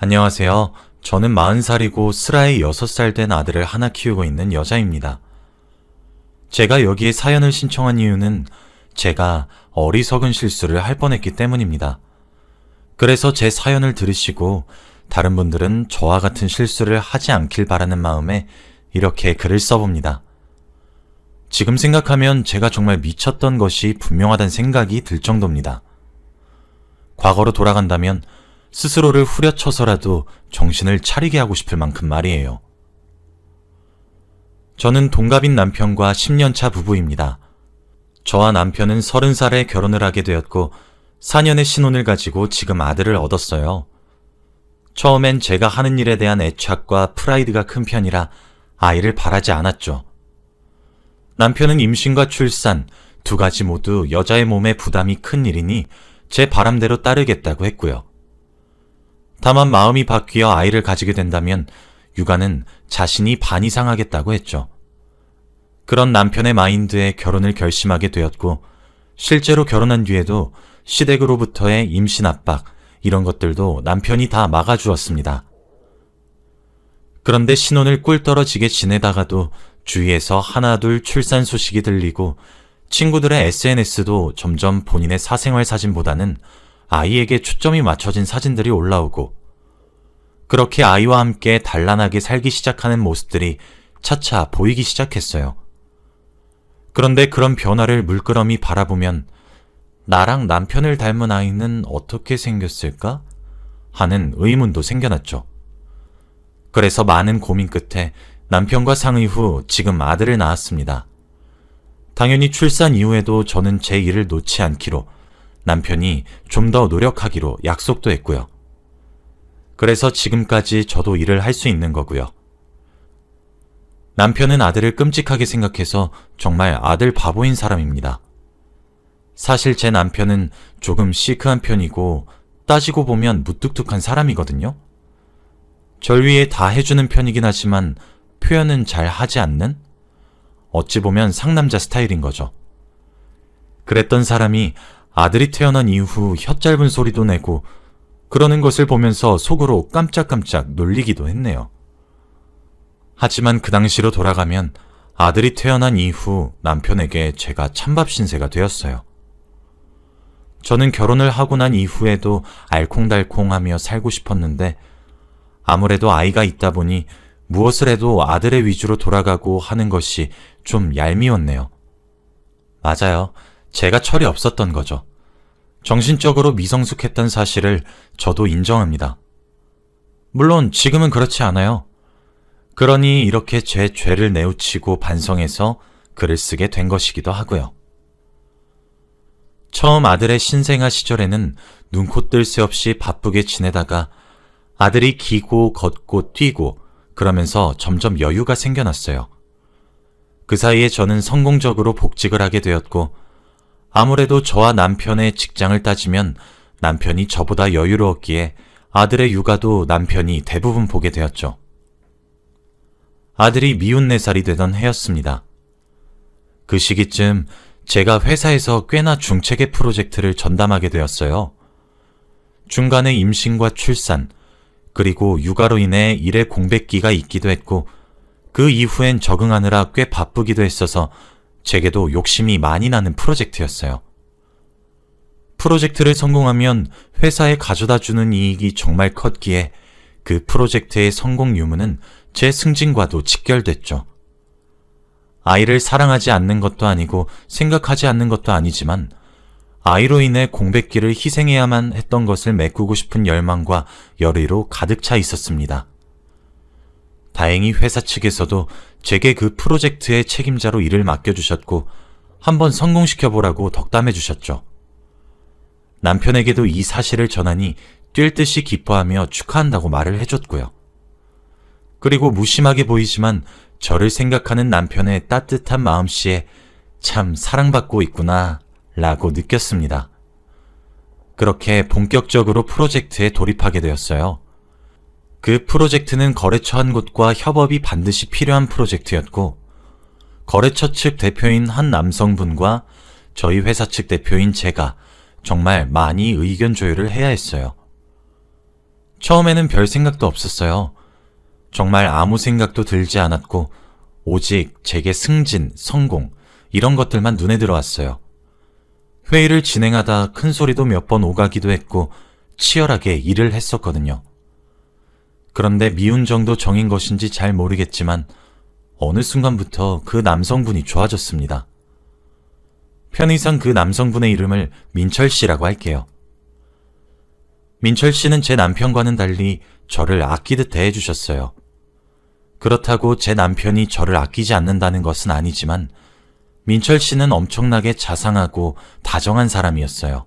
안녕하세요. 저는 40살이고 슬아의 6살 된 아들을 하나 키우고 있는 여자입니다. 제가 여기에 사연을 신청한 이유는 제가 어리석은 실수를 할 뻔했기 때문입니다. 그래서 제 사연을 들으시고 다른 분들은 저와 같은 실수를 하지 않길 바라는 마음에 이렇게 글을 써봅니다. 지금 생각하면 제가 정말 미쳤던 것이 분명하다는 생각이 들 정도입니다. 과거로 돌아간다면 스스로를 후려쳐서라도 정신을 차리게 하고 싶을 만큼 말이에요. 저는 동갑인 남편과 10년차 부부입니다. 저와 남편은 30살에 결혼을 하게 되었고 4년의 신혼을 가지고 지금 아들을 얻었어요. 처음엔 제가 하는 일에 대한 애착과 프라이드가 큰 편이라 아이를 바라지 않았죠. 남편은 임신과 출산 두 가지 모두 여자의 몸에 부담이 큰 일이니 제 바람대로 따르겠다고 했고요. 다만 마음이 바뀌어 아이를 가지게 된다면 육아는 자신이 반 이상 하겠다고 했죠. 그런 남편의 마인드에 결혼을 결심하게 되었고 실제로 결혼한 뒤에도 시댁으로부터의 임신 압박 이런 것들도 남편이 다 막아주었습니다. 그런데 신혼을 꿀떨어지게 지내다가도 주위에서 하나둘 출산 소식이 들리고 친구들의 SNS도 점점 본인의 사생활 사진보다는 아이에게 초점이 맞춰진 사진들이 올라오고 그렇게 아이와 함께 단란하게 살기 시작하는 모습들이 차차 보이기 시작했어요. 그런데 그런 변화를 물끄러미 바라보면 나랑 남편을 닮은 아이는 어떻게 생겼을까? 하는 의문도 생겨났죠. 그래서 많은 고민 끝에 남편과 상의 후 지금 아들을 낳았습니다. 당연히 출산 이후에도 저는 제 일을 놓지 않기로 남편이 좀 더 노력하기로 약속도 했고요. 그래서 지금까지 저도 일을 할 수 있는 거고요. 남편은 아들을 끔찍하게 생각해서 정말 아들 바보인 사람입니다. 사실 제 남편은 조금 시크한 편이고 따지고 보면 무뚝뚝한 사람이거든요. 절 위해 다 해주는 편이긴 하지만 표현은 잘 하지 않는? 어찌 보면 상남자 스타일인 거죠. 그랬던 사람이 아들이 태어난 이후 혀 짧은 소리도 내고 그러는 것을 보면서 속으로 깜짝깜짝 놀리기도 했네요. 하지만 그 당시로 돌아가면 아들이 태어난 이후 남편에게 제가 찬밥 신세가 되었어요. 저는 결혼을 하고 난 이후에도 알콩달콩하며 살고 싶었는데 아무래도 아이가 있다 보니 무엇을 해도 아들의 위주로 돌아가고 하는 것이 좀 얄미웠네요. 맞아요. 제가 철이 없었던 거죠. 정신적으로 미성숙했던 사실을 저도 인정합니다. 물론 지금은 그렇지 않아요. 그러니 이렇게 제 죄를 뉘우치고 반성해서 글을 쓰게 된 것이기도 하고요. 처음 아들의 신생아 시절에는 눈코 뜰 새 없이 바쁘게 지내다가 아들이 기고 걷고 뛰고 그러면서 점점 여유가 생겨났어요. 그 사이에 저는 성공적으로 복직을 하게 되었고 아무래도 저와 남편의 직장을 따지면 남편이 저보다 여유로웠기에 아들의 육아도 남편이 대부분 보게 되었죠. 아들이 미운 4살이 되던 해였습니다. 그 시기쯤 제가 회사에서 꽤나 중체계 프로젝트를 전담하게 되었어요. 중간에 임신과 출산, 그리고 육아로 인해 일의 공백기가 있기도 했고 그 이후엔 적응하느라 꽤 바쁘기도 했어서 제게도 욕심이 많이 나는 프로젝트였어요. 프로젝트를 성공하면 회사에 가져다주는 이익이 정말 컸기에 그 프로젝트의 성공 유무는 제 승진과도 직결됐죠. 아이를 사랑하지 않는 것도 아니고 생각하지 않는 것도 아니지만 아이로 인해 공백기를 희생해야만 했던 것을 메꾸고 싶은 열망과 열의로 가득 차 있었습니다. 다행히 회사 측에서도 제게 그 프로젝트의 책임자로 일을 맡겨주셨고 한번 성공시켜보라고 덕담해 주셨죠. 남편에게도 이 사실을 전하니 뛸 듯이 기뻐하며 축하한다고 말을 해줬고요. 그리고 무심하게 보이지만 저를 생각하는 남편의 따뜻한 마음씨에 참 사랑받고 있구나 라고 느꼈습니다. 그렇게 본격적으로 프로젝트에 돌입하게 되었어요. 그 프로젝트는 거래처 한 곳과 협업이 반드시 필요한 프로젝트였고 거래처 측 대표인 한 남성분과 저희 회사 측 대표인 제가 정말 많이 의견 조율을 해야 했어요. 처음에는 별 생각도 없었어요. 정말 아무 생각도 들지 않았고 오직 제게 승진, 성공 이런 것들만 눈에 들어왔어요. 회의를 진행하다 큰 소리도 몇 번 오가기도 했고 치열하게 일을 했었거든요. 그런데 미운 정도 정인 것인지 잘 모르겠지만 어느 순간부터 그 남성분이 좋아졌습니다. 편의상 그 남성분의 이름을 민철 씨라고 할게요. 민철 씨는 제 남편과는 달리 저를 아끼듯 대해주셨어요. 그렇다고 제 남편이 저를 아끼지 않는다는 것은 아니지만 민철 씨는 엄청나게 자상하고 다정한 사람이었어요.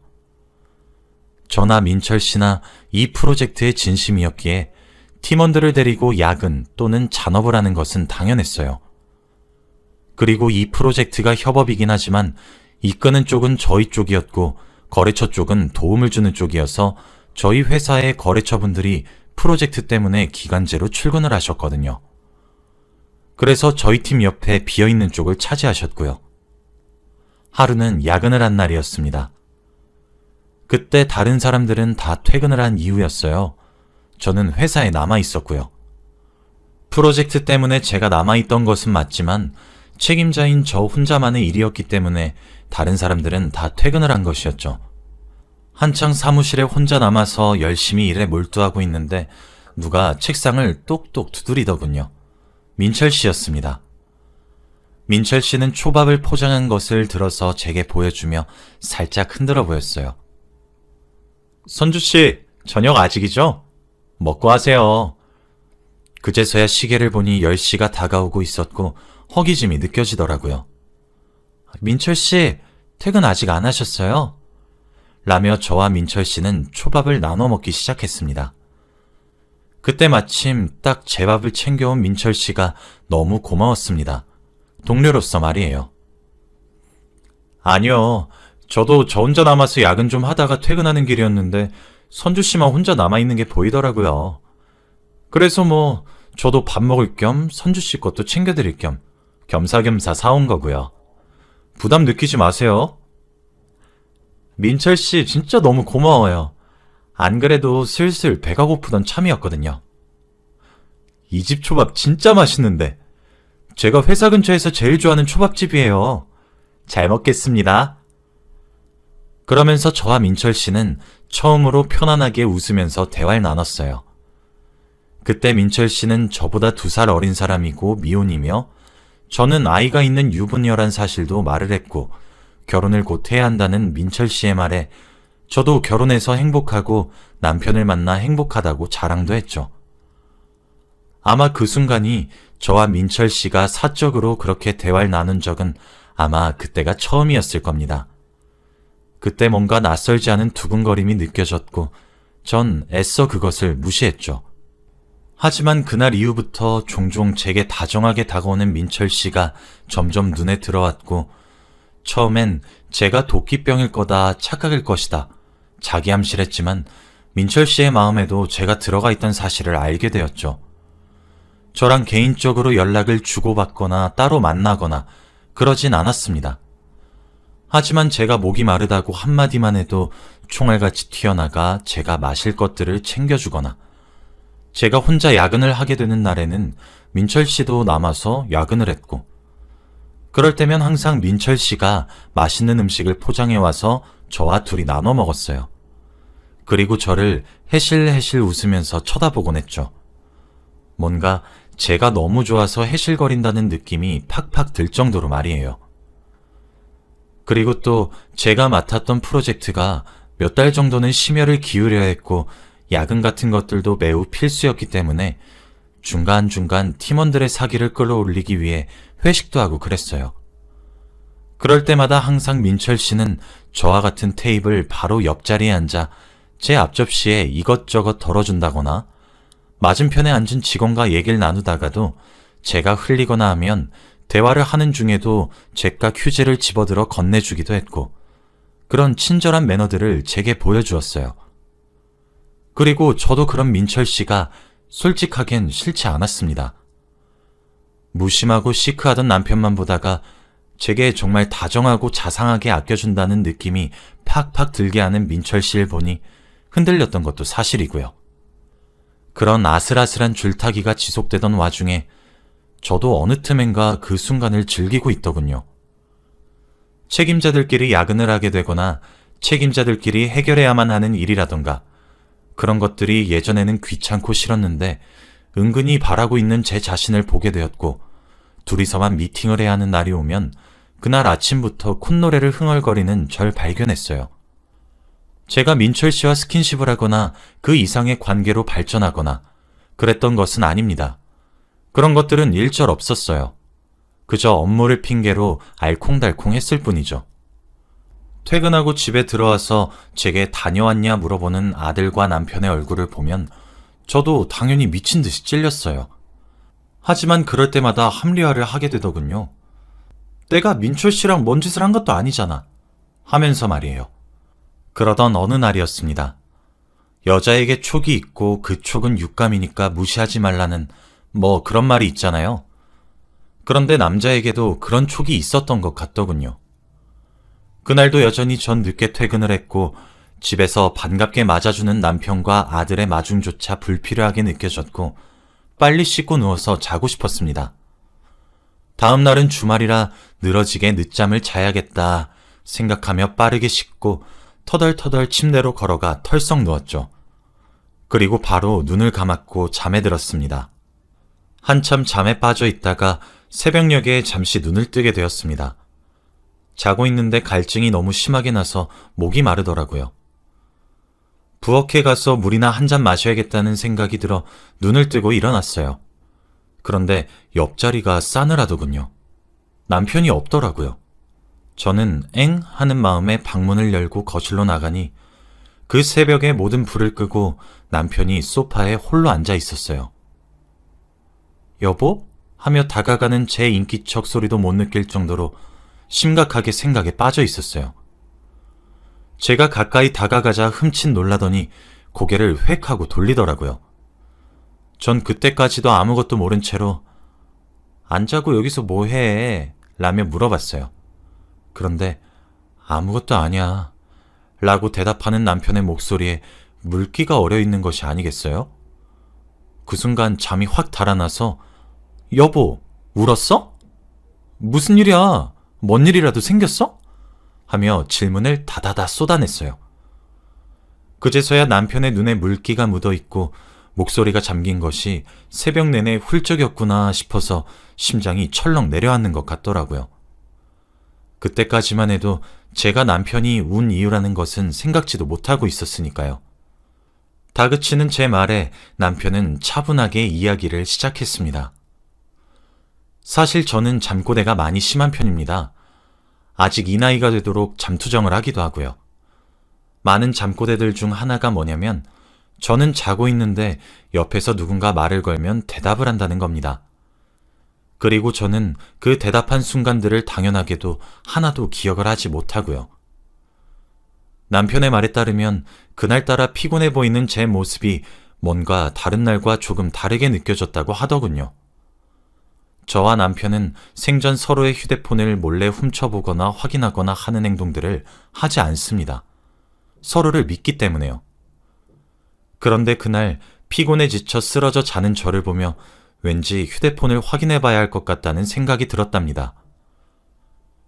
저나 민철 씨나 이 프로젝트의 진심이었기에 팀원들을 데리고 야근 또는 잔업을 하는 것은 당연했어요. 그리고 이 프로젝트가 협업이긴 하지만 이끄는 쪽은 저희 쪽이었고 거래처 쪽은 도움을 주는 쪽이어서 저희 회사의 거래처분들이 프로젝트 때문에 기간제로 출근을 하셨거든요. 그래서 저희 팀 옆에 비어있는 쪽을 차지하셨고요. 하루는 야근을 한 날이었습니다. 그때 다른 사람들은 다 퇴근을 한 이후였어요. 저는 회사에 남아 있었고요. 프로젝트 때문에 제가 남아있던 것은 맞지만 책임자인 저 혼자만의 일이었기 때문에 다른 사람들은 다 퇴근을 한 것이었죠. 한창 사무실에 혼자 남아서 열심히 일에 몰두하고 있는데 누가 책상을 똑똑 두드리더군요. 민철 씨였습니다. 민철 씨는 초밥을 포장한 것을 들어서 제게 보여주며 살짝 흔들어 보였어요. 선주 씨, 저녁 아직이죠? 먹고 하세요. 그제서야 시계를 보니 10시가 다가오고 있었고 허기짐이 느껴지더라고요. 민철 씨, 퇴근 아직 안 하셨어요? 라며 저와 민철 씨는 초밥을 나눠 먹기 시작했습니다. 그때 마침 딱 제 밥을 챙겨온 민철 씨가 너무 고마웠습니다. 동료로서 말이에요. 아니요. 저도 저 혼자 남아서 야근 좀 하다가 퇴근하는 길이었는데 선주 씨만 혼자 남아있는 게 보이더라고요. 그래서 저도 밥 먹을 겸 선주 씨 것도 챙겨드릴 겸 겸사겸사 사온 거고요. 부담 느끼지 마세요. 민철 씨 진짜 너무 고마워요. 안 그래도 슬슬 배가 고프던 참이었거든요. 이 집 초밥 진짜 맛있는데 제가 회사 근처에서 제일 좋아하는 초밥집이에요. 잘 먹겠습니다. 그러면서 저와 민철 씨는 처음으로 편안하게 웃으면서 대화를 나눴어요. 그때 민철 씨는 저보다 2살 어린 사람이고 미혼이며 저는 아이가 있는 유부녀란 사실도 말을 했고 결혼을 곧 해야 한다는 민철 씨의 말에 저도 결혼해서 행복하고 남편을 만나 행복하다고 자랑도 했죠. 아마 그 순간이 저와 민철 씨가 사적으로 그렇게 대화를 나눈 적은 아마 그때가 처음이었을 겁니다. 그때 뭔가 낯설지 않은 두근거림이 느껴졌고 전 애써 그것을 무시했죠. 하지만 그날 이후부터 종종 제게 다정하게 다가오는 민철 씨가 점점 눈에 들어왔고 처음엔 제가 도끼병일 거다, 착각일 것이다, 자기암실했지만 민철 씨의 마음에도 제가 들어가 있던 사실을 알게 되었죠. 저랑 개인적으로 연락을 주고받거나 따로 만나거나 그러진 않았습니다. 하지만 제가 목이 마르다고 한마디만 해도 총알같이 튀어나가 제가 마실 것들을 챙겨주거나 제가 혼자 야근을 하게 되는 날에는 민철 씨도 남아서 야근을 했고 그럴 때면 항상 민철 씨가 맛있는 음식을 포장해와서 저와 둘이 나눠 먹었어요. 그리고 저를 해실해실 웃으면서 쳐다보곤 했죠. 뭔가 제가 너무 좋아서 해실거린다는 느낌이 팍팍 들 정도로 말이에요. 그리고 또 제가 맡았던 프로젝트가 몇 달 정도는 심혈을 기울여야 했고 야근 같은 것들도 매우 필수였기 때문에 중간중간 팀원들의 사기를 끌어올리기 위해 회식도 하고 그랬어요. 그럴 때마다 항상 민철 씨는 저와 같은 테이블 바로 옆자리에 앉아 제 앞접시에 이것저것 덜어준다거나 맞은편에 앉은 직원과 얘기를 나누다가도 제가 흘리거나 하면 대화를 하는 중에도 제가 휴지를 집어들어 건네주기도 했고 그런 친절한 매너들을 제게 보여주었어요. 그리고 저도 그런 민철 씨가 솔직하겐 싫지 않았습니다. 무심하고 시크하던 남편만 보다가 제게 정말 다정하고 자상하게 아껴준다는 느낌이 팍팍 들게 하는 민철 씨를 보니 흔들렸던 것도 사실이고요. 그런 아슬아슬한 줄타기가 지속되던 와중에 저도 어느 틈엔가 그 순간을 즐기고 있더군요. 책임자들끼리 야근을 하게 되거나 책임자들끼리 해결해야만 하는 일이라던가 그런 것들이 예전에는 귀찮고 싫었는데 은근히 바라고 있는 제 자신을 보게 되었고 둘이서만 미팅을 해야 하는 날이 오면 그날 아침부터 콧노래를 흥얼거리는 절 발견했어요. 제가 민철 씨와 스킨십을 하거나 그 이상의 관계로 발전하거나 그랬던 것은 아닙니다. 그런 것들은 일절 없었어요. 그저 업무를 핑계로 알콩달콩 했을 뿐이죠. 퇴근하고 집에 들어와서 제게 다녀왔냐 물어보는 아들과 남편의 얼굴을 보면 저도 당연히 미친 듯이 찔렸어요. 하지만 그럴 때마다 합리화를 하게 되더군요. 내가 민철 씨랑 뭔 짓을 한 것도 아니잖아. 하면서 말이에요. 그러던 어느 날이었습니다. 여자에게 촉이 있고 그 촉은 육감이니까 무시하지 말라는 뭐 그런 말이 있잖아요. 그런데 남자에게도 그런 촉이 있었던 것 같더군요. 그날도 여전히 전 늦게 퇴근을 했고 집에서 반갑게 맞아주는 남편과 아들의 마중조차 불필요하게 느껴졌고 빨리 씻고 누워서 자고 싶었습니다. 다음 날은 주말이라 늘어지게 늦잠을 자야겠다 생각하며 빠르게 씻고 터덜터덜 침대로 걸어가 털썩 누웠죠. 그리고 바로 눈을 감았고 잠에 들었습니다. 한참 잠에 빠져 있다가 새벽녘에 잠시 눈을 뜨게 되었습니다. 자고 있는데 갈증이 너무 심하게 나서 목이 마르더라고요. 부엌에 가서 물이나 한 잔 마셔야겠다는 생각이 들어 눈을 뜨고 일어났어요. 그런데 옆자리가 싸늘하더군요. 남편이 없더라고요. 저는 엥? 하는 마음에 방문을 열고 거실로 나가니 그 새벽에 모든 불을 끄고 남편이 소파에 홀로 앉아 있었어요. 여보? 하며 다가가는 제 인기척 소리도 못 느낄 정도로 심각하게 생각에 빠져 있었어요. 제가 가까이 다가가자 흠칫 놀라더니 고개를 획 하고 돌리더라고요. 전 그때까지도 아무것도 모른 채로 안 자고 여기서 뭐해? 라며 물어봤어요. 그런데 아무것도 아니야 라고 대답하는 남편의 목소리에 물기가 어려 있는 것이 아니겠어요? 그 순간 잠이 확 달아나서 여보, 울었어? 무슨 일이야? 뭔 일이라도 생겼어? 하며 질문을 다다다 쏟아냈어요. 그제서야 남편의 눈에 물기가 묻어있고 목소리가 잠긴 것이 새벽 내내 훌쩍였구나 싶어서 심장이 철렁 내려앉는 것 같더라고요. 그때까지만 해도 제가 남편이 운 이유라는 것은 생각지도 못하고 있었으니까요. 다그치는 제 말에 남편은 차분하게 이야기를 시작했습니다. 사실 저는 잠꼬대가 많이 심한 편입니다. 아직 이 나이가 되도록 잠투정을 하기도 하고요. 많은 잠꼬대들 중 하나가 뭐냐면 저는 자고 있는데 옆에서 누군가 말을 걸면 대답을 한다는 겁니다. 그리고 저는 그 대답한 순간들을 당연하게도 하나도 기억을 하지 못하고요. 남편의 말에 따르면 그날따라 피곤해 보이는 제 모습이 뭔가 다른 날과 조금 다르게 느껴졌다고 하더군요. 저와 남편은 생전 서로의 휴대폰을 몰래 훔쳐보거나 확인하거나 하는 행동들을 하지 않습니다. 서로를 믿기 때문에요. 그런데 그날 피곤해 지쳐 쓰러져 자는 저를 보며 왠지 휴대폰을 확인해봐야 할 것 같다는 생각이 들었답니다.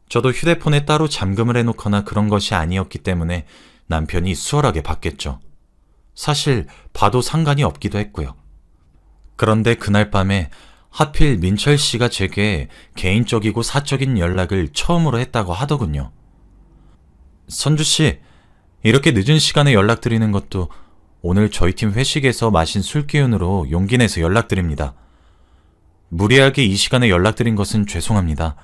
저도 휴대폰에 따로 잠금을 해놓거나 그런 것이 아니었기 때문에 남편이 수월하게 봤겠죠. 사실 봐도 상관이 없기도 했고요. 그런데 그날 밤에 하필 민철 씨가 제게 개인적이고 사적인 연락을 처음으로 했다고 하더군요. 선주 씨, 이렇게 늦은 시간에 연락드리는 것도 오늘 저희 팀 회식에서 마신 술 기운으로 용기 내서 연락드립니다. 무리하게 이 시간에 연락드린 것은 죄송합니다.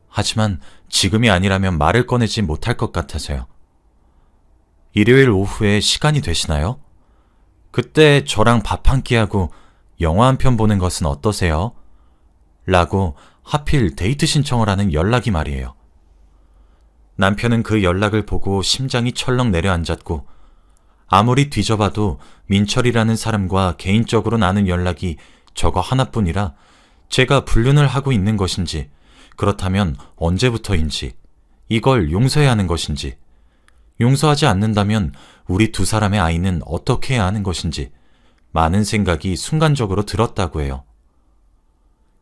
하지만 지금이 아니라면 말을 꺼내지 못할 것 같아서요. 일요일 오후에 시간이 되시나요? 그때 저랑 밥 한 끼 하고 영화 한 편 보는 것은 어떠세요? 라고 하필 데이트 신청을 하는 연락이 말이에요. 남편은 그 연락을 보고 심장이 철렁 내려앉았고 아무리 뒤져봐도 민철이라는 사람과 개인적으로 나눈 연락이 저거 하나뿐이라 제가 불륜을 하고 있는 것인지 그렇다면 언제부터인지 이걸 용서해야 하는 것인지 용서하지 않는다면 우리 두 사람의 아이는 어떻게 해야 하는 것인지 많은 생각이 순간적으로 들었다고 해요.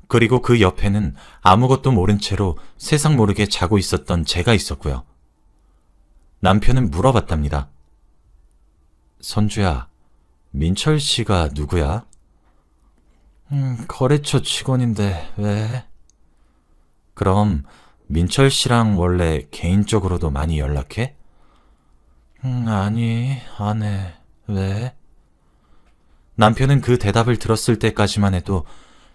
그리고 그 옆에는 아무것도 모른 채로 세상 모르게 자고 있었던 제가 있었고요. 남편은 물어봤답니다. 선주야, 민철 씨가 누구야? 거래처 직원인데 왜? 그럼 민철 씨랑 원래 개인적으로도 많이 연락해? 아니, 안 해. 왜? 남편은 그 대답을 들었을 때까지만 해도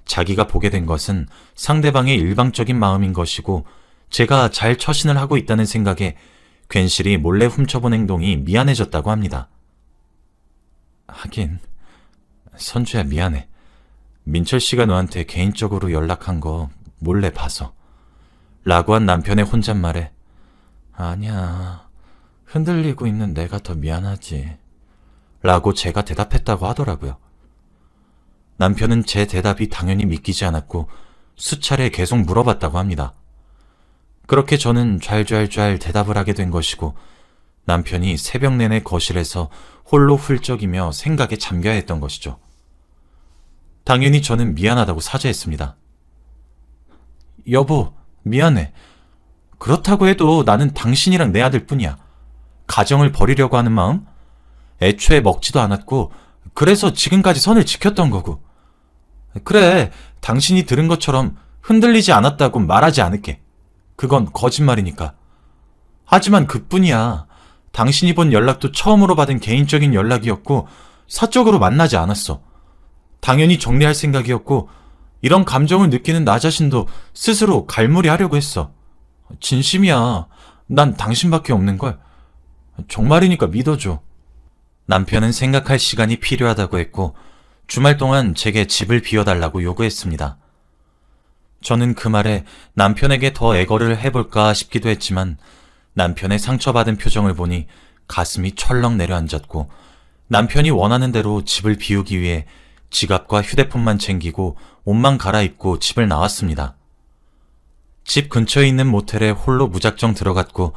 자기가 보게 된 것은 상대방의 일방적인 마음인 것이고 제가 잘 처신을 하고 있다는 생각에 괜시리 몰래 훔쳐본 행동이 미안해졌다고 합니다. 하긴, 선주야 미안해. 민철 씨가 너한테 개인적으로 연락한 거 몰래 봐서. 라고 한 남편의 혼잣말에 아니야, 흔들리고 있는 내가 더 미안하지. 라고 제가 대답했다고 하더라고요. 남편은 제 대답이 당연히 믿기지 않았고 수차례 계속 물어봤다고 합니다. 그렇게 저는 좔좔좔 대답을 하게 된 것이고 남편이 새벽 내내 거실에서 홀로 훌쩍이며 생각에 잠겨야 했던 것이죠. 당연히 저는 미안하다고 사죄했습니다. 여보, 미안해. 그렇다고 해도 나는 당신이랑 내 아들 뿐이야. 가정을 버리려고 하는 마음? 애초에 먹지도 않았고 그래서 지금까지 선을 지켰던 거고. 그래, 당신이 들은 것처럼 흔들리지 않았다고 말하지 않을게. 그건 거짓말이니까. 하지만 그뿐이야. 당신이 본 연락도 처음으로 받은 개인적인 연락이었고 사적으로 만나지 않았어. 당연히 정리할 생각이었고 이런 감정을 느끼는 나 자신도 스스로 갈무리하려고 했어. 진심이야. 난 당신밖에 없는걸. 정말이니까 믿어줘. 남편은 생각할 시간이 필요하다고 했고 주말 동안 제게 집을 비워달라고 요구했습니다. 저는 그 말에 남편에게 더 애걸을 해볼까 싶기도 했지만 남편의 상처받은 표정을 보니 가슴이 철렁 내려앉았고 남편이 원하는 대로 집을 비우기 위해 지갑과 휴대폰만 챙기고 옷만 갈아입고 집을 나왔습니다. 집 근처에 있는 모텔에 홀로 무작정 들어갔고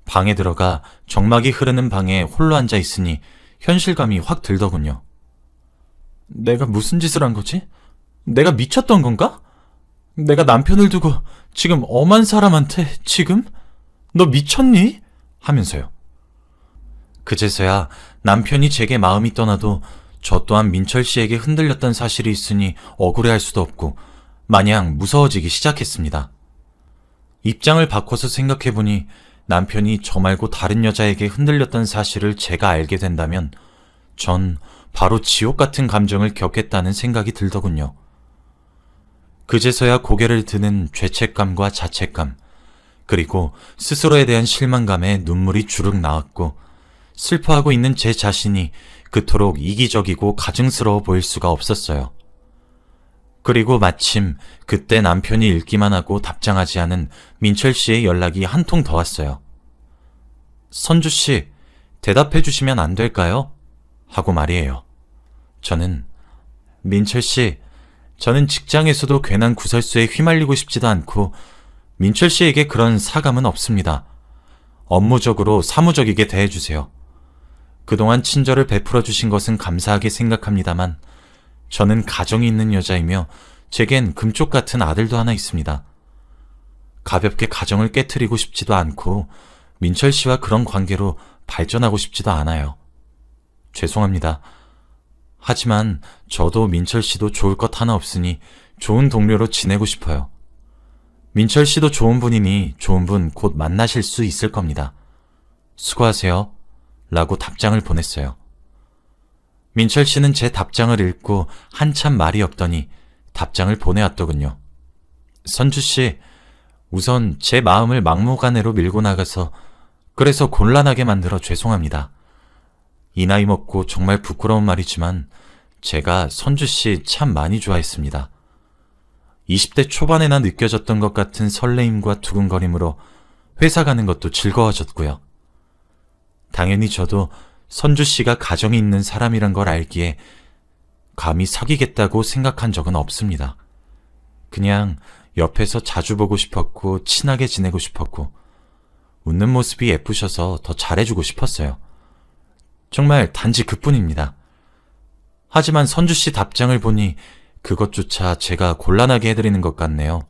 방에 들어가 정막이 흐르는 방에 홀로 앉아 있으니 현실감이 확 들더군요. 내가 무슨 짓을 한 거지? 내가 미쳤던 건가? 내가 남편을 두고 지금 엄한 사람한테 지금? 너 미쳤니? 하면서요. 그제서야 남편이 제게 마음이 떠나도 저 또한 민철 씨에게 흔들렸던 사실이 있으니 억울해할 수도 없고 마냥 무서워지기 시작했습니다. 입장을 바꿔서 생각해보니 남편이 저 말고 다른 여자에게 흔들렸던 사실을 제가 알게 된다면 전 바로 지옥 같은 감정을 겪겠다는 생각이 들더군요. 그제서야 고개를 드는 죄책감과 자책감, 그리고 스스로에 대한 실망감에 눈물이 주룩 나왔고 슬퍼하고 있는 제 자신이 그토록 이기적이고 가증스러워 보일 수가 없었어요. 그리고 마침 그때 남편이 읽기만 하고 답장하지 않은 민철 씨의 연락이 한 통 더 왔어요. 선주 씨, 대답해 주시면 안 될까요? 하고 말이에요. 저는 민철 씨, 저는 직장에서도 괜한 구설수에 휘말리고 싶지도 않고 민철 씨에게 그런 사감은 없습니다. 업무적으로 사무적이게 대해주세요. 그동안 친절을 베풀어 주신 것은 감사하게 생각합니다만 저는 가정이 있는 여자이며 제겐 금쪽 같은 아들도 하나 있습니다. 가볍게 가정을 깨트리고 싶지도 않고 민철 씨와 그런 관계로 발전하고 싶지도 않아요. 죄송합니다. 하지만 저도 민철 씨도 좋을 것 하나 없으니 좋은 동료로 지내고 싶어요. 민철 씨도 좋은 분이니 좋은 분 곧 만나실 수 있을 겁니다. 수고하세요. 라고 답장을 보냈어요. 민철 씨는 제 답장을 읽고 한참 말이 없더니 답장을 보내왔더군요. 선주 씨, 우선 제 마음을 막무가내로 밀고 나가서 그래서 곤란하게 만들어 죄송합니다. 이 나이 먹고 정말 부끄러운 말이지만 제가 선주 씨 참 많이 좋아했습니다. 20대 초반에나 느껴졌던 것 같은 설레임과 두근거림으로 회사 가는 것도 즐거워졌고요. 당연히 저도 선주 씨가 가정이 있는 사람이란 걸 알기에 감히 사귀겠다고 생각한 적은 없습니다. 그냥 옆에서 자주 보고 싶었고 친하게 지내고 싶었고 웃는 모습이 예쁘셔서 더 잘해주고 싶었어요. 정말 단지 그뿐입니다. 하지만 선주 씨 답장을 보니 그것조차 제가 곤란하게 해드리는 것 같네요.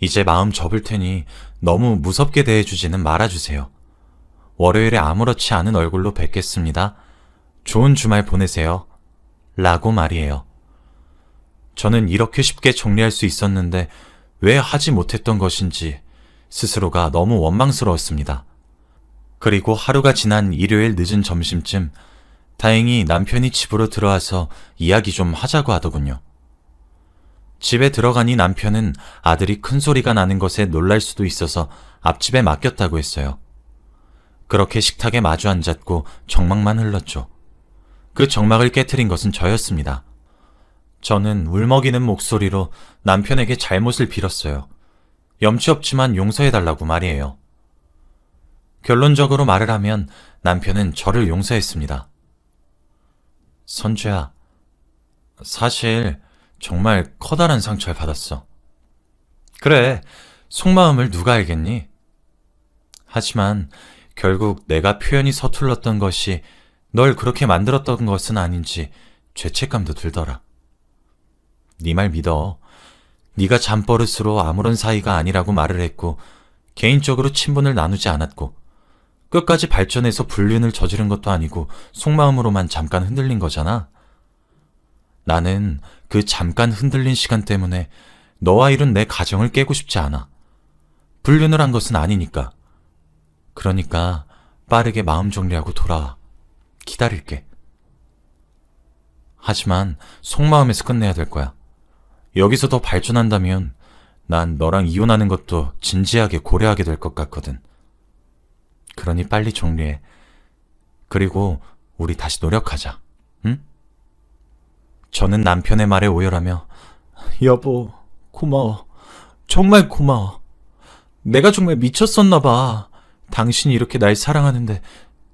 이제 마음 접을 테니 너무 무섭게 대해주지는 말아주세요. 월요일에 아무렇지 않은 얼굴로 뵙겠습니다. 좋은 주말 보내세요. 라고 말이에요. 저는 이렇게 쉽게 정리할 수 있었는데 왜 하지 못했던 것인지 스스로가 너무 원망스러웠습니다. 그리고 하루가 지난 일요일 늦은 점심쯤 다행히 남편이 집으로 들어와서 이야기 좀 하자고 하더군요. 집에 들어가니 남편은 아들이 큰 소리가 나는 것에 놀랄 수도 있어서 앞집에 맡겼다고 했어요. 그렇게 식탁에 마주 앉았고 정막만 흘렀죠. 그 정막을 깨트린 것은 저였습니다. 저는 울먹이는 목소리로 남편에게 잘못을 빌었어요. 염치 없지만 용서해달라고 말이에요. 결론적으로 말을 하면 남편은 저를 용서했습니다. 선주야, 사실 정말 커다란 상처를 받았어. 그래, 속마음을 누가 알겠니? 하지만 결국 내가 표현이 서툴렀던 것이 널 그렇게 만들었던 것은 아닌지 죄책감도 들더라. 네 말 믿어. 네가 잠버릇으로 아무런 사이가 아니라고 말을 했고 개인적으로 친분을 나누지 않았고 끝까지 발전해서 불륜을 저지른 것도 아니고 속마음으로만 잠깐 흔들린 거잖아. 나는 그 잠깐 흔들린 시간 때문에 너와 이룬 내 가정을 깨고 싶지 않아. 불륜을 한 것은 아니니까. 그러니까 빠르게 마음 정리하고 돌아와. 기다릴게. 하지만 속마음에서 끝내야 될 거야. 여기서 더 발전한다면 난 너랑 이혼하는 것도 진지하게 고려하게 될 것 같거든. 그러니 빨리 정리해. 그리고 우리 다시 노력하자. 응? 저는 남편의 말에 오열하며 여보, 고마워. 정말 고마워. 내가 정말 미쳤었나 봐. 당신이 이렇게 날 사랑하는데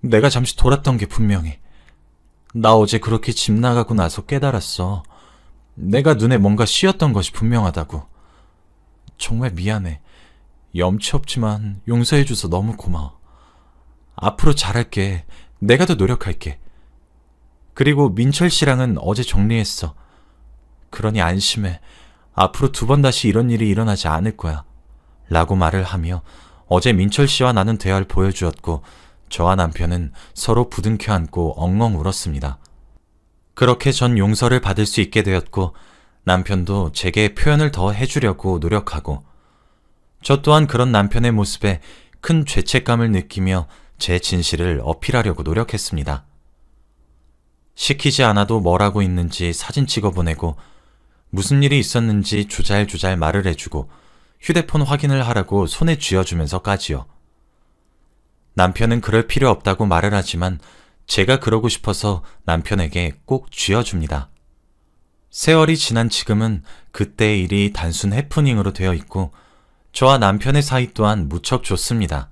내가 잠시 돌았던 게 분명해. 나 어제 그렇게 집 나가고 나서 깨달았어. 내가 눈에 뭔가 씌었던 것이 분명하다고. 정말 미안해. 염치 없지만 용서해줘서 너무 고마워. 앞으로 잘할게. 내가 더 노력할게. 그리고 민철 씨랑은 어제 정리했어. 그러니 안심해. 앞으로 2번 다시 이런 일이 일어나지 않을 거야. 라고 말을 하며 어제 민철 씨와 나눈 대화를 보여주었고 저와 남편은 서로 부둥켜 안고 엉엉 울었습니다. 그렇게 전 용서를 받을 수 있게 되었고 남편도 제게 표현을 더 해주려고 노력하고 저 또한 그런 남편의 모습에 큰 죄책감을 느끼며 제 진실을 어필하려고 노력했습니다. 시키지 않아도 뭘 하고 있는지 사진 찍어 보내고 무슨 일이 있었는지 조잘조잘 말을 해주고 휴대폰 확인을 하라고 손에 쥐어주면서까지요. 남편은 그럴 필요 없다고 말을 하지만 제가 그러고 싶어서 남편에게 꼭 쥐어줍니다. 세월이 지난 지금은 그때의 일이 단순 해프닝으로 되어 있고 저와 남편의 사이 또한 무척 좋습니다.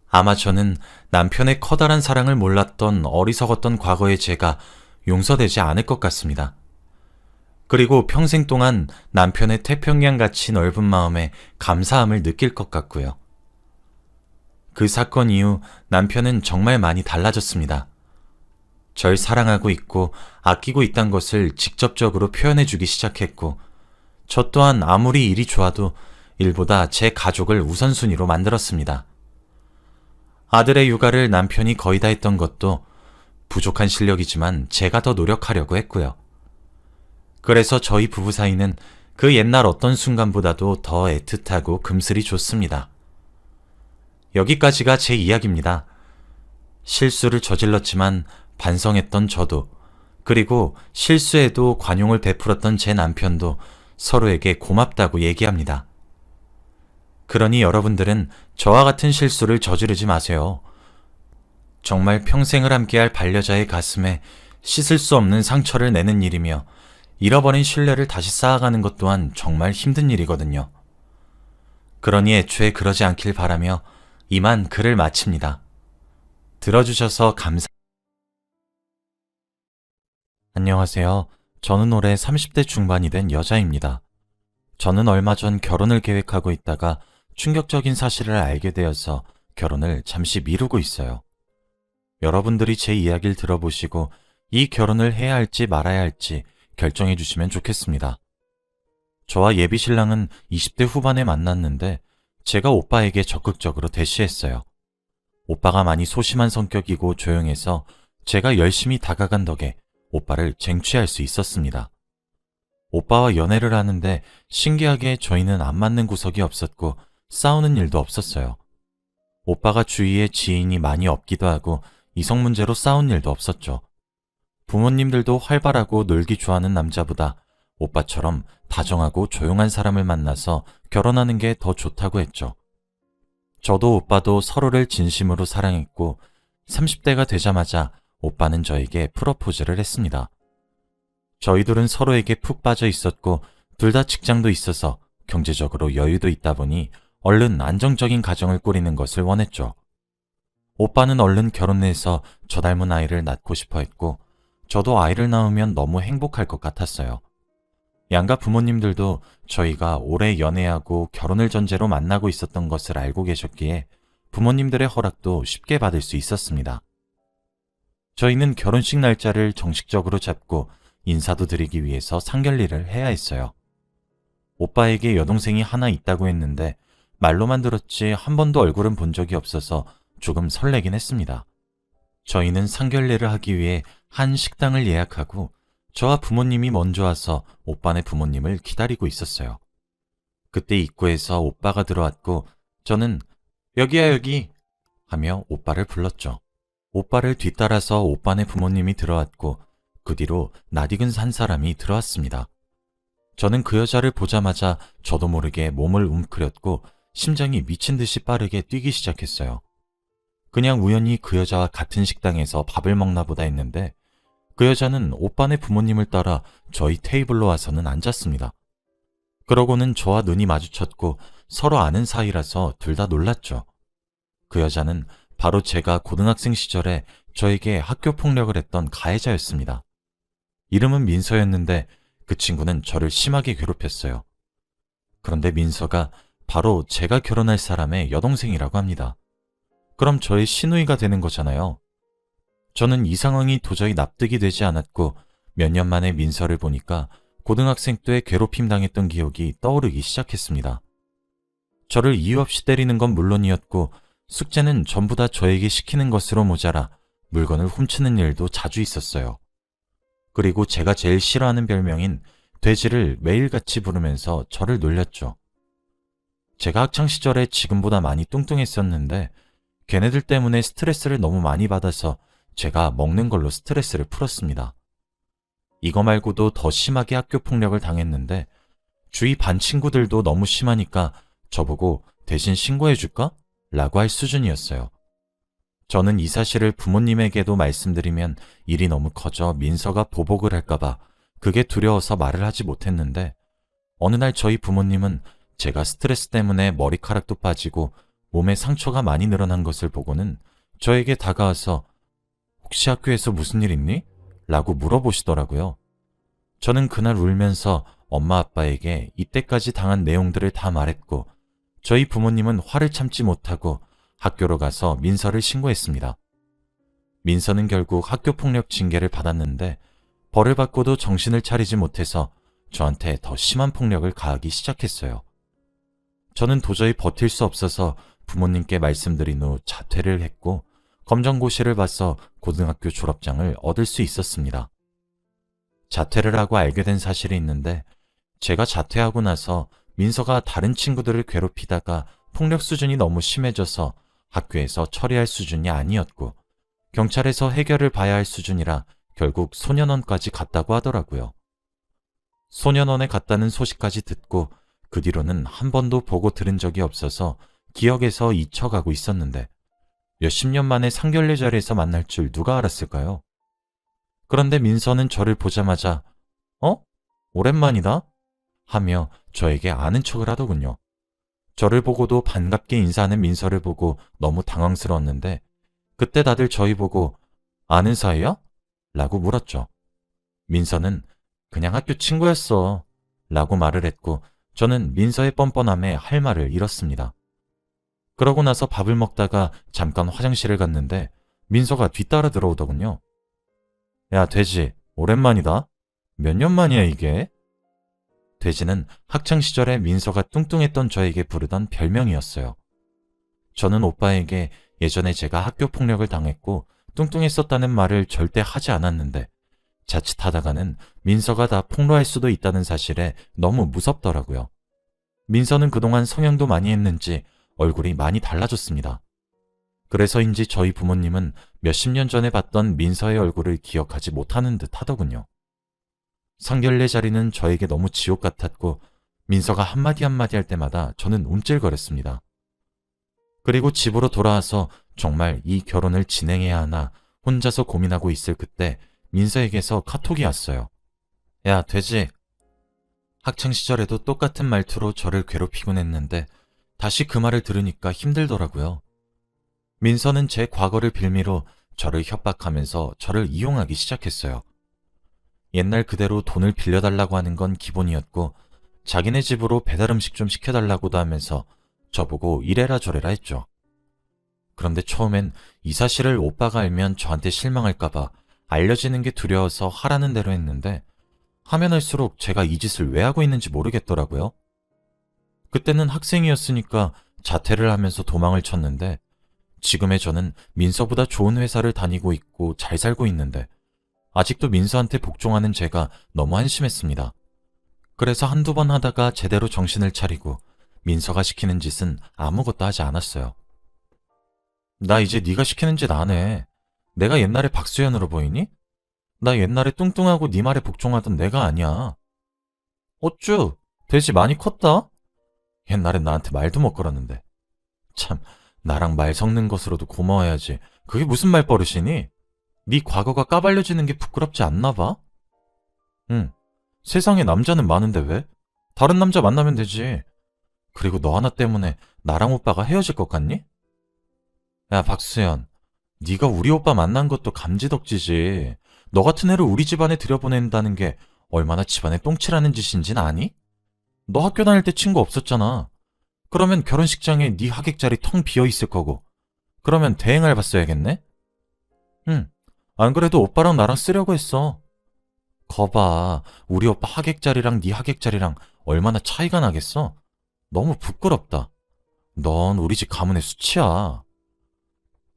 아마 저는 남편의 커다란 사랑을 몰랐던 어리석었던 과거의 제가 용서되지 않을 것 같습니다. 그리고 평생 동안 남편의 태평양같이 넓은 마음에 감사함을 느낄 것 같고요. 그 사건 이후 남편은 정말 많이 달라졌습니다. 절 사랑하고 있고 아끼고 있다는 것을 직접적으로 표현해주기 시작했고 저 또한 아무리 일이 좋아도 일보다 제 가족을 우선순위로 만들었습니다. 아들의 육아를 남편이 거의 다 했던 것도 부족한 실력이지만 제가 더 노력하려고 했고요. 그래서 저희 부부 사이는 그 옛날 어떤 순간보다도 더 애틋하고 금슬이 좋습니다. 여기까지가 제 이야기입니다. 실수를 저질렀지만 반성했던 저도 그리고 실수에도 관용을 베풀었던 제 남편도 서로에게 고맙다고 얘기합니다. 그러니 여러분들은 저와 같은 실수를 저지르지 마세요. 정말 평생을 함께할 반려자의 가슴에 씻을 수 없는 상처를 내는 일이며 잃어버린 신뢰를 다시 쌓아가는 것 또한 정말 힘든 일이거든요. 그러니 애초에 그러지 않길 바라며 이만 글을 마칩니다. 들어주셔서 안녕하세요. 저는 올해 30대 중반이 된 여자입니다. 저는 얼마 전 결혼을 계획하고 있다가 충격적인 사실을 알게 되어서 결혼을 잠시 미루고 있어요. 여러분들이 제 이야기를 들어보시고 이 결혼을 해야 할지 말아야 할지 결정해 주시면 좋겠습니다. 저와 예비 신랑은 20대 후반에 만났는데 제가 오빠에게 적극적으로 대시했어요. 오빠가 많이 소심한 성격이고 조용해서 제가 열심히 다가간 덕에 오빠를 쟁취할 수 있었습니다. 오빠와 연애를 하는데 신기하게 저희는 안 맞는 구석이 없었고 싸우는 일도 없었어요. 오빠가 주위에 지인이 많이 없기도 하고 이성 문제로 싸운 일도 없었죠. 부모님들도 활발하고 놀기 좋아하는 남자보다 오빠처럼 다정하고 조용한 사람을 만나서 결혼하는 게 더 좋다고 했죠. 저도 오빠도 서로를 진심으로 사랑했고 30대가 되자마자 오빠는 저에게 프러포즈를 했습니다. 저희들은 서로에게 푹 빠져 있었고 둘 다 직장도 있어서 경제적으로 여유도 있다 보니 얼른 안정적인 가정을 꾸리는 것을 원했죠. 오빠는 얼른 결혼해서 저 닮은 아이를 낳고 싶어 했고 저도 아이를 낳으면 너무 행복할 것 같았어요. 양가 부모님들도 저희가 오래 연애하고 결혼을 전제로 만나고 있었던 것을 알고 계셨기에 부모님들의 허락도 쉽게 받을 수 있었습니다. 저희는 결혼식 날짜를 정식적으로 잡고 인사도 드리기 위해서 상견례를 해야 했어요. 오빠에게 여동생이 하나 있다고 했는데 말로만 들었지 한 번도 얼굴은 본 적이 없어서 조금 설레긴 했습니다. 저희는 상견례를 하기 위해 한 식당을 예약하고 저와 부모님이 먼저 와서 오빠네 부모님을 기다리고 있었어요. 그때 입구에서 오빠가 들어왔고 저는 여기야 여기 하며 오빠를 불렀죠. 오빠를 뒤따라서 오빠네 부모님이 들어왔고 그 뒤로 낯익은 한 사람이 들어왔습니다. 저는 그 여자를 보자마자 저도 모르게 몸을 움크렸고 심장이 미친 듯이 빠르게 뛰기 시작했어요. 그냥 우연히 그 여자와 같은 식당에서 밥을 먹나 보다 했는데 그 여자는 오빠네 부모님을 따라 저희 테이블로 와서는 앉았습니다. 그러고는 저와 눈이 마주쳤고 서로 아는 사이라서 둘 다 놀랐죠. 그 여자는 바로 제가 고등학생 시절에 저에게 학교 폭력을 했던 가해자였습니다. 이름은 민서였는데 그 친구는 저를 심하게 괴롭혔어요. 그런데 민서가 바로 제가 결혼할 사람의 여동생이라고 합니다. 그럼 저의 시누이가 되는 거잖아요. 저는 이 상황이 도저히 납득이 되지 않았고 몇 년 만에 민서를 보니까 고등학생 때 괴롭힘 당했던 기억이 떠오르기 시작했습니다. 저를 이유 없이 때리는 건 물론이었고 숙제는 전부 다 저에게 시키는 것으로 모자라 물건을 훔치는 일도 자주 있었어요. 그리고 제가 제일 싫어하는 별명인 돼지를 매일같이 부르면서 저를 놀렸죠. 제가 학창시절에 지금보다 많이 뚱뚱했었는데 걔네들 때문에 스트레스를 너무 많이 받아서 제가 먹는 걸로 스트레스를 풀었습니다. 이거 말고도 더 심하게 학교 폭력을 당했는데 주위 반 친구들도 너무 심하니까 저보고 대신 신고해줄까? 라고 할 수준이었어요. 저는 이 사실을 부모님에게도 말씀드리면 일이 너무 커져 민서가 보복을 할까봐 그게 두려워서 말을 하지 못했는데 어느 날 저희 부모님은 제가 스트레스 때문에 머리카락도 빠지고 몸에 상처가 많이 늘어난 것을 보고는 저에게 다가와서 혹시 학교에서 무슨 일 있니? 라고 물어보시더라고요. 저는 그날 울면서 엄마 아빠에게 이때까지 당한 내용들을 다 말했고 저희 부모님은 화를 참지 못하고 학교로 가서 민서를 신고했습니다. 민서는 결국 학교폭력 징계를 받았는데 벌을 받고도 정신을 차리지 못해서 저한테 더 심한 폭력을 가하기 시작했어요. 저는 도저히 버틸 수 없어서 부모님께 말씀드린 후 자퇴를 했고 검정고시를 봐서 고등학교 졸업장을 얻을 수 있었습니다. 자퇴를 하고 알게 된 사실이 있는데 제가 자퇴하고 나서 민서가 다른 친구들을 괴롭히다가 폭력 수준이 너무 심해져서 학교에서 처리할 수준이 아니었고 경찰에서 해결을 봐야 할 수준이라 결국 소년원까지 갔다고 하더라고요. 소년원에 갔다는 소식까지 듣고 그 뒤로는 한 번도 보고 들은 적이 없어서 기억에서 잊혀가고 있었는데 몇십 년 만에 상견례 자리에서 만날 줄 누가 알았을까요? 그런데 민서는 저를 보자마자 오랜만이다? 하며 저에게 아는 척을 하더군요. 저를 보고도 반갑게 인사하는 민서를 보고 너무 당황스러웠는데 그때 다들 저희 보고 아는 사이야? 라고 물었죠. 민서는 그냥 학교 친구였어 라고 말을 했고 저는 민서의 뻔뻔함에 할 말을 잃었습니다. 그러고 나서 밥을 먹다가 잠깐 화장실을 갔는데 민서가 뒤따라 들어오더군요. 야, 돼지. 오랜만이다. 몇 년 만이야, 이게? 돼지는 학창시절에 민서가 뚱뚱했던 저에게 부르던 별명이었어요. 저는 오빠에게 예전에 제가 학교 폭력을 당했고 뚱뚱했었다는 말을 절대 하지 않았는데 자칫하다가는 민서가 다 폭로할 수도 있다는 사실에 너무 무섭더라고요. 민서는 그동안 성형도 많이 했는지 얼굴이 많이 달라졌습니다. 그래서인지 저희 부모님은 몇십 년 전에 봤던 민서의 얼굴을 기억하지 못하는 듯 하더군요. 상견례 자리는 저에게 너무 지옥 같았고 민서가 한마디 한마디 할 때마다 저는 움찔거렸습니다. 그리고 집으로 돌아와서 정말 이 결혼을 진행해야 하나 혼자서 고민하고 있을 그때 민서에게서 카톡이 왔어요. 야, 돼지. 학창시절에도 똑같은 말투로 저를 괴롭히곤 했는데 다시 그 말을 들으니까 힘들더라고요. 민서는 제 과거를 빌미로 저를 협박하면서 저를 이용하기 시작했어요. 옛날 그대로 돈을 빌려달라고 하는 건 기본이었고 자기네 집으로 배달음식 좀 시켜달라고도 하면서 저보고 이래라 저래라 했죠. 그런데 처음엔 이 사실을 오빠가 알면 저한테 실망할까봐 알려지는 게 두려워서 하라는 대로 했는데 하면 할수록 제가 이 짓을 왜 하고 있는지 모르겠더라고요. 그때는 학생이었으니까 자퇴를 하면서 도망을 쳤는데 지금의 저는 민서보다 좋은 회사를 다니고 있고 잘 살고 있는데 아직도 민서한테 복종하는 제가 너무 한심했습니다. 그래서 한두 번 하다가 제대로 정신을 차리고 민서가 시키는 짓은 아무것도 하지 않았어요. 나 이제 네가 시키는 짓 안 해. 내가 옛날에 박수현으로 보이니? 나 옛날에 뚱뚱하고 네 말에 복종하던 내가 아니야. 어쭈, 돼지 많이 컸다? 옛날엔 나한테 말도 못 걸었는데. 참, 나랑 말 섞는 것으로도 고마워야지. 그게 무슨 말버릇이니? 네 과거가 까발려지는 게 부끄럽지 않나 봐? 응, 세상에 남자는 많은데 왜? 다른 남자 만나면 되지. 그리고 너 하나 때문에 나랑 오빠가 헤어질 것 같니? 야, 박수현. 네가 우리 오빠 만난 것도 감지덕지지. 너 같은 애를 우리 집안에 들여보낸다는 게 얼마나 집안에 똥칠하는 짓인진 아니? 너 학교 다닐 때 친구 없었잖아. 그러면 결혼식장에 네 하객 자리 텅 비어 있을 거고. 그러면 대행 알바 써야겠네? 응. 안 그래도 오빠랑 나랑 쓰려고 했어. 거봐. 우리 오빠 하객 자리랑 네 하객 자리랑 얼마나 차이가 나겠어? 너무 부끄럽다. 넌 우리 집 가문의 수치야.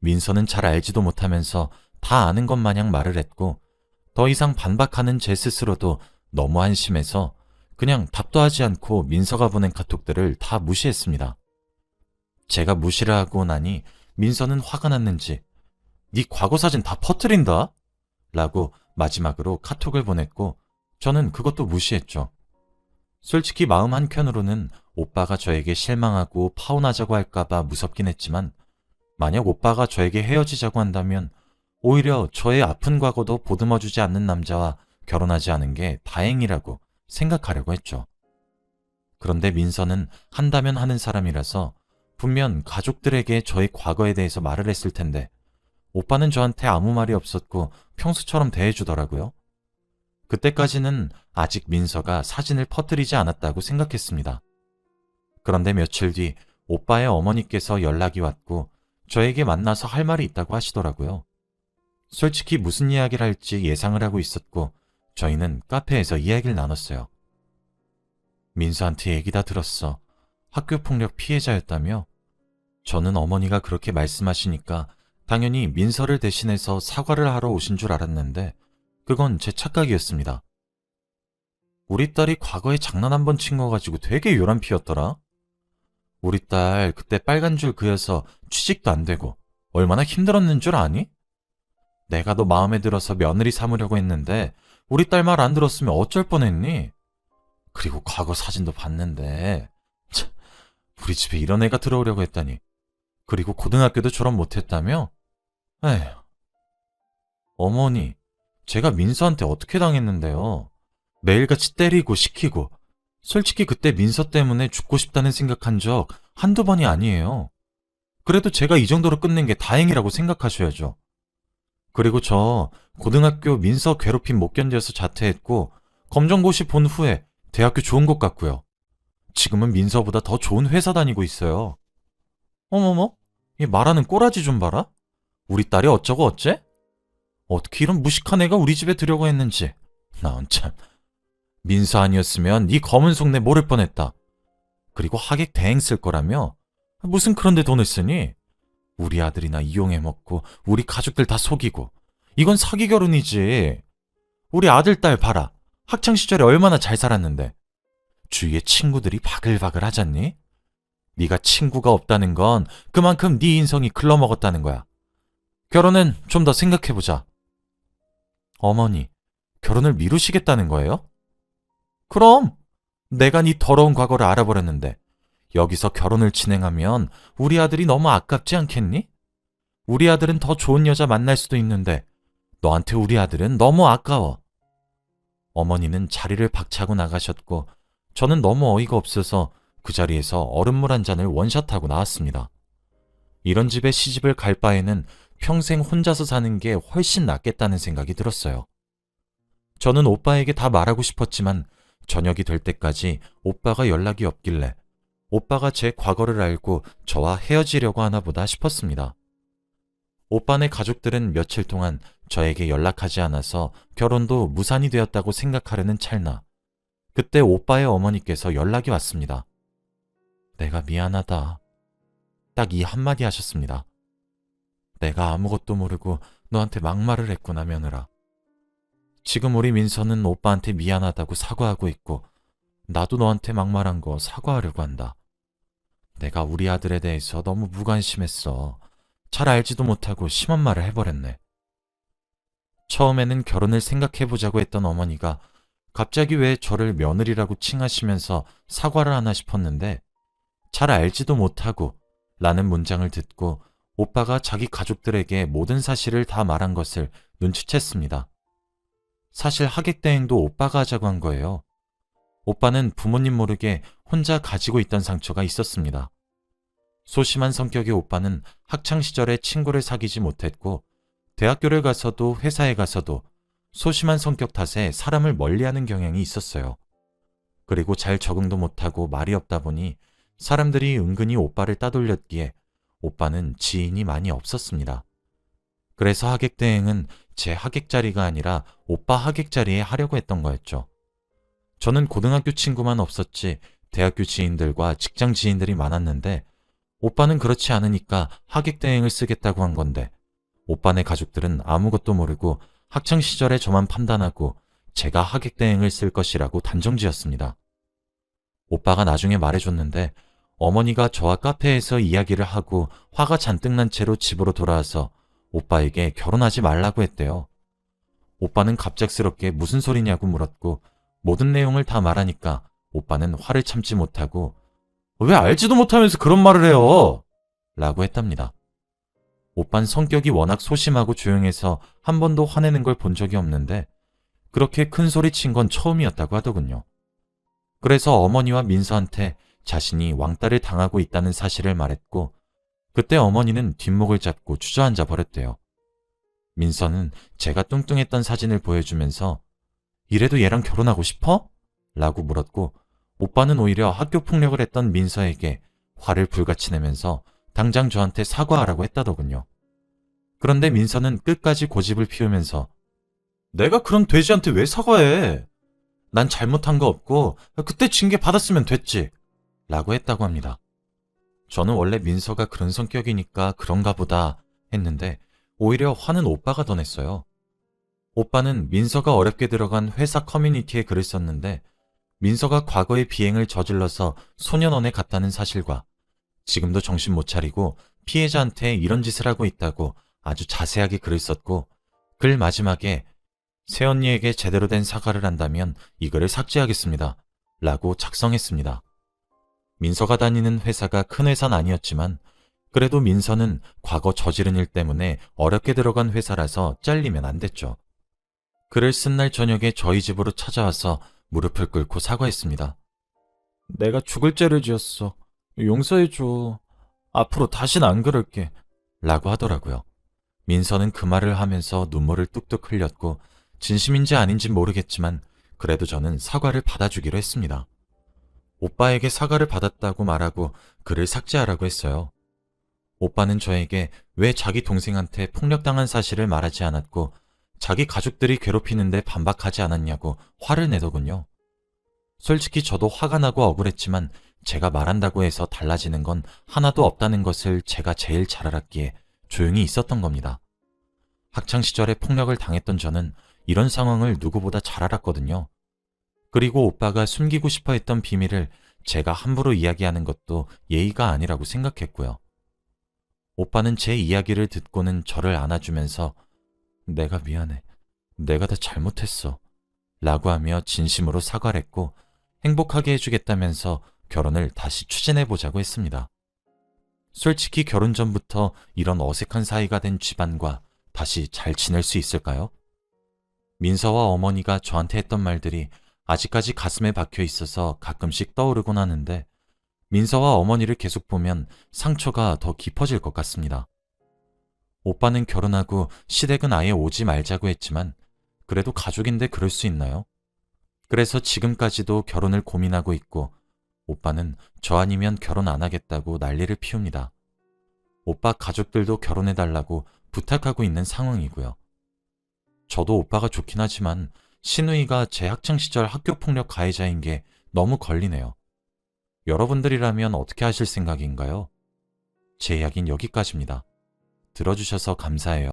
민서는 잘 알지도 못하면서 다 아는 것 마냥 말을 했고 더 이상 반박하는 제 스스로도 너무 한심해서 그냥 답도 하지 않고 민서가 보낸 카톡들을 다 무시했습니다. 제가 무시를 하고 나니 민서는 화가 났는지 네 과거 사진 다 퍼뜨린다? 라고 마지막으로 카톡을 보냈고 저는 그것도 무시했죠. 솔직히 마음 한켠으로는 오빠가 저에게 실망하고 파혼하자고 할까봐 무섭긴 했지만 만약 오빠가 저에게 헤어지자고 한다면 오히려 저의 아픈 과거도 보듬어주지 않는 남자와 결혼하지 않은 게 다행이라고 생각하려고 했죠. 그런데 민서는 한다면 하는 사람이라서 분명 가족들에게 저의 과거에 대해서 말을 했을 텐데 오빠는 저한테 아무 말이 없었고 평소처럼 대해주더라고요. 그때까지는 아직 민서가 사진을 퍼뜨리지 않았다고 생각했습니다. 그런데 며칠 뒤 오빠의 어머니께서 연락이 왔고 저에게 만나서 할 말이 있다고 하시더라고요. 솔직히 무슨 이야기를 할지 예상을 하고 있었고 저희는 카페에서 이야기를 나눴어요. 민서한테 얘기 다 들었어. 학교폭력 피해자였다며? 저는 어머니가 그렇게 말씀하시니까 당연히 민서를 대신해서 사과를 하러 오신 줄 알았는데 그건 제 착각이었습니다. 우리 딸이 과거에 장난 한 번 친 거 가지고 되게 요란 피였더라. 우리 딸 그때 빨간 줄 그여서 취직도 안 되고 얼마나 힘들었는 줄 아니? 내가 너 마음에 들어서 며느리 삼으려고 했는데 우리 딸 말 안 들었으면 어쩔 뻔했니? 그리고 과거 사진도 봤는데 참, 우리 집에 이런 애가 들어오려고 했다니. 그리고 고등학교도 졸업 못했다며? 에휴. 어머니, 제가 민서한테 어떻게 당했는데요? 매일같이 때리고 시키고 솔직히 그때 민서 때문에 죽고 싶다는 생각한 적 한두 번이 아니에요. 그래도 제가 이 정도로 끝낸 게 다행이라고 생각하셔야죠. 그리고 저 고등학교 민서 괴롭힘 못 견뎌서 자퇴했고 검정고시 본 후에 대학교 좋은 곳 갔고요. 지금은 민서보다 더 좋은 회사 다니고 있어요. 어머머? 이 말하는 꼬라지 좀 봐라. 우리 딸이 어쩌고 어째? 어떻게 이런 무식한 애가 우리 집에 들여고 했는지. 나 참. 민서 아니었으면 네 검은 속내 모를 뻔했다. 그리고 하객 대행 쓸 거라며? 무슨 그런 데 돈을 쓰니? 우리 아들이나 이용해 먹고 우리 가족들 다 속이고. 이건 사기 결혼이지. 우리 아들 딸 봐라. 학창시절에 얼마나 잘 살았는데. 주위에 친구들이 바글바글 하잖니? 네가 친구가 없다는 건 그만큼 네 인성이 글러먹었다는 거야. 결혼은 좀 더 생각해보자. 어머니, 결혼을 미루시겠다는 거예요? 그럼 내가 네 더러운 과거를 알아버렸는데 여기서 결혼을 진행하면 우리 아들이 너무 아깝지 않겠니? 우리 아들은 더 좋은 여자 만날 수도 있는데 너한테 우리 아들은 너무 아까워. 어머니는 자리를 박차고 나가셨고 저는 너무 어이가 없어서 그 자리에서 얼음물 한 잔을 원샷하고 나왔습니다. 이런 집에 시집을 갈 바에는 평생 혼자서 사는 게 훨씬 낫겠다는 생각이 들었어요. 저는 오빠에게 다 말하고 싶었지만 저녁이 될 때까지 오빠가 연락이 없길래 오빠가 제 과거를 알고 저와 헤어지려고 하나 보다 싶었습니다. 오빠네 가족들은 며칠 동안 저에게 연락하지 않아서 결혼도 무산이 되었다고 생각하려는 찰나 그때 오빠의 어머니께서 연락이 왔습니다. 내가 미안하다. 딱 이 한마디 하셨습니다. 내가 아무것도 모르고 너한테 막말을 했구나 며느라. 지금 우리 민서는 오빠한테 미안하다고 사과하고 있고 나도 너한테 막말한 거 사과하려고 한다. 내가 우리 아들에 대해서 너무 무관심했어. 잘 알지도 못하고 심한 말을 해버렸네. 처음에는 결혼을 생각해보자고 했던 어머니가 갑자기 왜 저를 며느리라고 칭하시면서 사과를 하나 싶었는데 잘 알지도 못하고 라는 문장을 듣고 오빠가 자기 가족들에게 모든 사실을 다 말한 것을 눈치챘습니다. 사실 하객대행도 오빠가 하자고 한 거예요. 오빠는 부모님 모르게 혼자 가지고 있던 상처가 있었습니다. 소심한 성격의 오빠는 학창시절에 친구를 사귀지 못했고 대학교를 가서도 회사에 가서도 소심한 성격 탓에 사람을 멀리하는 경향이 있었어요. 그리고 잘 적응도 못하고 말이 없다 보니 사람들이 은근히 오빠를 따돌렸기에 오빠는 지인이 많이 없었습니다. 그래서 하객대행은 제 하객자리가 아니라 오빠 하객자리에 하려고 했던 거였죠. 저는 고등학교 친구만 없었지 대학교 지인들과 직장 지인들이 많았는데 오빠는 그렇지 않으니까 하객대행을 쓰겠다고 한 건데 오빠네 가족들은 아무것도 모르고 학창시절에 저만 판단하고 제가 하객대행을 쓸 것이라고 단정지었습니다. 오빠가 나중에 말해줬는데 어머니가 저와 카페에서 이야기를 하고 화가 잔뜩 난 채로 집으로 돌아와서 오빠에게 결혼하지 말라고 했대요. 오빠는 갑작스럽게 무슨 소리냐고 물었고 모든 내용을 다 말하니까 오빠는 화를 참지 못하고 왜 알지도 못하면서 그런 말을 해요? 라고 했답니다. 오빤 성격이 워낙 소심하고 조용해서 한 번도 화내는 걸 본 적이 없는데 그렇게 큰 소리 친 건 처음이었다고 하더군요. 그래서 어머니와 민서한테 자신이 왕따를 당하고 있다는 사실을 말했고 그때 어머니는 뒷목을 잡고 주저앉아 버렸대요. 민서는 제가 뚱뚱했던 사진을 보여주면서 이래도 얘랑 결혼하고 싶어? 라고 물었고 오빠는 오히려 학교 폭력을 했던 민서에게 화를 불같이 내면서 당장 저한테 사과하라고 했다더군요. 그런데 민서는 끝까지 고집을 피우면서 내가 그런 돼지한테 왜 사과해? 난 잘못한 거 없고 그때 징계 받았으면 됐지. 라고 했다고 합니다. 저는 원래 민서가 그런 성격이니까 그런가 보다 했는데 오히려 화는 오빠가 더 냈어요. 오빠는 민서가 어렵게 들어간 회사 커뮤니티에 글을 썼는데 민서가 과거에 비행을 저질러서 소년원에 갔다는 사실과 지금도 정신 못 차리고 피해자한테 이런 짓을 하고 있다고 아주 자세하게 글을 썼고 글 마지막에 새언니에게 제대로 된 사과를 한다면 이 글을 삭제하겠습니다. 라고 작성했습니다. 민서가 다니는 회사가 큰 회사는 아니었지만 그래도 민서는 과거 저지른 일 때문에 어렵게 들어간 회사라서 잘리면 안 됐죠. 글을 쓴 날 저녁에 저희 집으로 찾아와서 무릎을 꿇고 사과했습니다. 내가 죽을 죄를 지었어. 용서해줘. 앞으로 다신 안 그럴게. 라고 하더라고요. 민서는 그 말을 하면서 눈물을 뚝뚝 흘렸고 진심인지 아닌지 모르겠지만 그래도 저는 사과를 받아주기로 했습니다. 오빠에게 사과를 받았다고 말하고 글을 삭제하라고 했어요. 오빠는 저에게 왜 자기 동생한테 폭력당한 사실을 말하지 않았고 자기 가족들이 괴롭히는데 반박하지 않았냐고 화를 내더군요. 솔직히 저도 화가 나고 억울했지만 제가 말한다고 해서 달라지는 건 하나도 없다는 것을 제가 제일 잘 알았기에 조용히 있었던 겁니다. 학창시절에 폭력을 당했던 저는 이런 상황을 누구보다 잘 알았거든요. 그리고 오빠가 숨기고 싶어 했던 비밀을 제가 함부로 이야기하는 것도 예의가 아니라고 생각했고요. 오빠는 제 이야기를 듣고는 저를 안아주면서 내가 미안해. 내가 다 잘못했어. 라고 하며 진심으로 사과를 했고 행복하게 해주겠다면서 결혼을 다시 추진해보자고 했습니다. 솔직히 결혼 전부터 이런 어색한 사이가 된 집안과 다시 잘 지낼 수 있을까요? 민서와 어머니가 저한테 했던 말들이 아직까지 가슴에 박혀 있어서 가끔씩 떠오르곤 하는데 민서와 어머니를 계속 보면 상처가 더 깊어질 것 같습니다. 오빠는 결혼하고 시댁은 아예 오지 말자고 했지만 그래도 가족인데 그럴 수 있나요? 그래서 지금까지도 결혼을 고민하고 있고 오빠는 저 아니면 결혼 안 하겠다고 난리를 피웁니다. 오빠 가족들도 결혼해달라고 부탁하고 있는 상황이고요. 저도 오빠가 좋긴 하지만 신우이가 제 학창시절 학교폭력 가해자인 게 너무 걸리네요. 여러분들이라면 어떻게 하실 생각인가요? 제 이야기는 여기까지입니다. 들어주셔서 감사해요.